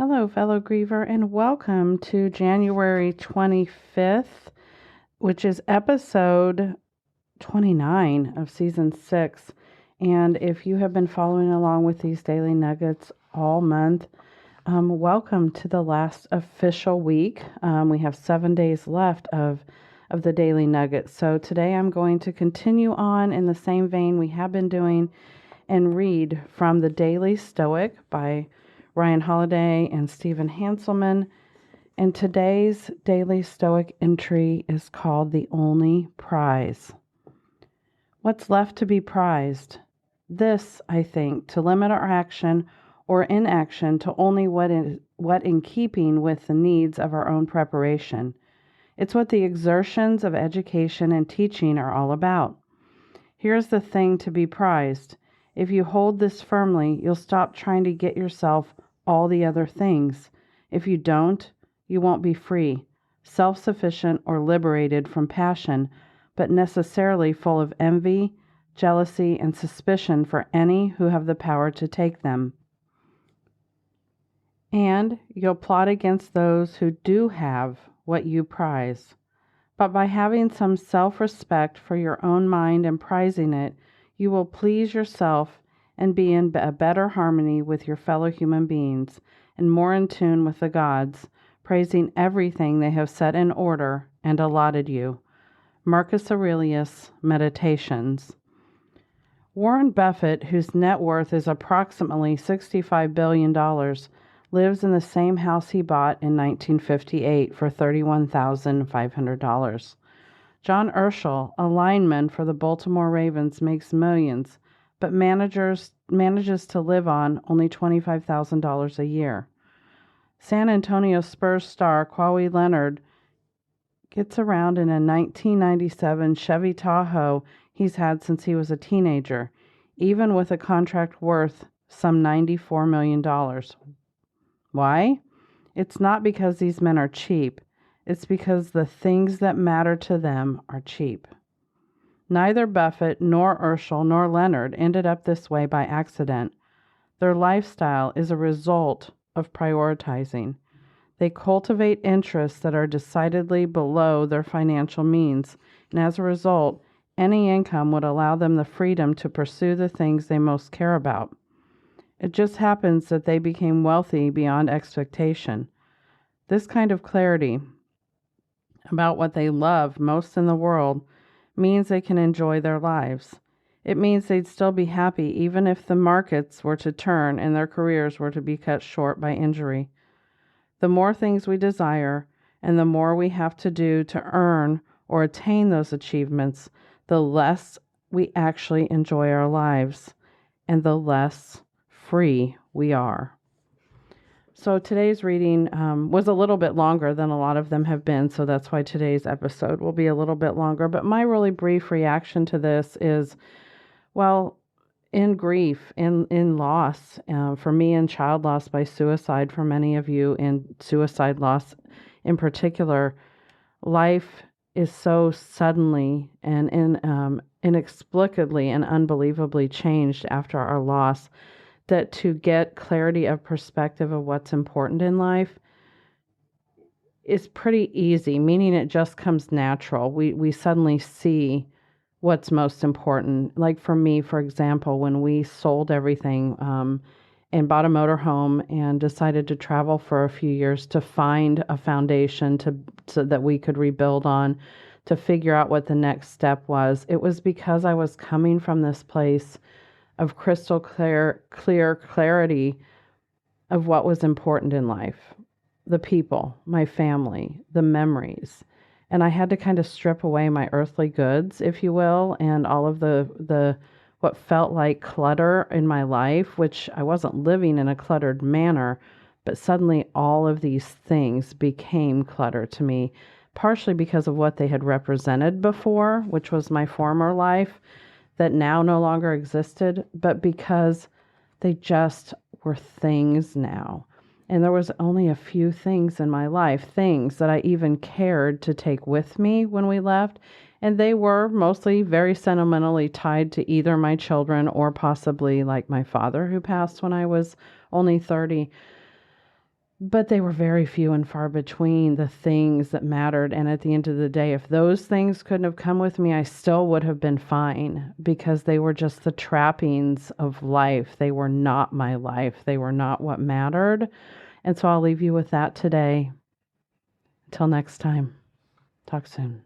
Hello, fellow griever, and welcome to January 25th, which is episode 29 of season 6. And if you have been following along with these daily nuggets all month, welcome to the last official week. We have 7 days left of the daily nuggets. So today I'm going to continue on in the same vein we have been doing and read from the Daily Stoic by Ryan Holiday and Stephen Hanselman. And today's Daily Stoic entry is called The Only Prize. What's left to be prized? This, I think, to limit our action or inaction to only what in keeping with the needs of our own preparation. It's what the exertions of education and teaching are all about. Here's the thing to be prized. If you hold this firmly, you'll stop trying to get yourself all the other things. If you don't, you won't be free, self-sufficient, or liberated from passion, but necessarily full of envy, jealousy, and suspicion for any who have the power to take them. And you'll plot against those who do have what you prize. But by having some self-respect for your own mind and prizing it, you will please yourself and be in a better harmony with your fellow human beings and more in tune with the gods, praising everything they have set in order and allotted you. Marcus Aurelius, Meditations. Warren Buffett, whose net worth is approximately $65 billion, lives in the same house he bought in 1958 for $31,500. John Urschel, a lineman for the Baltimore Ravens, makes millions, but manages to live on only $25,000 a year. San Antonio Spurs star Kawhi Leonard gets around in a 1997 Chevy Tahoe he's had since he was a teenager, even with a contract worth some $94 million. Why? It's not because these men are cheap. It's because the things that matter to them are cheap. Neither Buffett nor Urschel nor Leonard ended up this way by accident. Their lifestyle is a result of prioritizing. They cultivate interests that are decidedly below their financial means, and as a result, any income would allow them the freedom to pursue the things they most care about. It just happens that they became wealthy beyond expectation. This kind of clarity about what they love most in the world means they can enjoy their lives. It means they'd still be happy even if the markets were to turn and their careers were to be cut short by injury. The more things we desire and the more we have to do to earn or attain those achievements, the less we actually enjoy our lives and the less free we are. So today's reading was a little bit longer than a lot of them have been, so that's why today's episode will be a little bit longer. But my really brief reaction to this is, well, in grief, in loss, for me in child loss by suicide, for many of you in suicide loss in particular, life is so suddenly and inexplicably and unbelievably changed after our loss, that to get clarity of perspective of what's important in life is pretty easy, meaning it just comes natural. We suddenly see what's most important. Like for me, for example, when we sold everything and bought a motorhome and decided to travel for a few years to find a foundation so that we could rebuild on, to figure out what the next step was, it was because I was coming from this place of crystal clear clarity of what was important in life. The people, my family, the memories. And I had to kind of strip away my earthly goods, if you will, and all of the what felt like clutter in my life, which I wasn't living in a cluttered manner, but suddenly all of these things became clutter to me, partially because of what they had represented before, which was my former life, that now no longer existed, but because they just were things now. And there was only a few things in my life, things that I even cared to take with me when we left. And they were mostly very sentimentally tied to either my children or possibly like my father, who passed when I was only 30. But they were very few and far between, the things that mattered. And at the end of the day, if those things couldn't have come with me, I still would have been fine, because they were just the trappings of life. They were not my life. They were not what mattered. And so I'll leave you with that today. Until next time. Talk soon.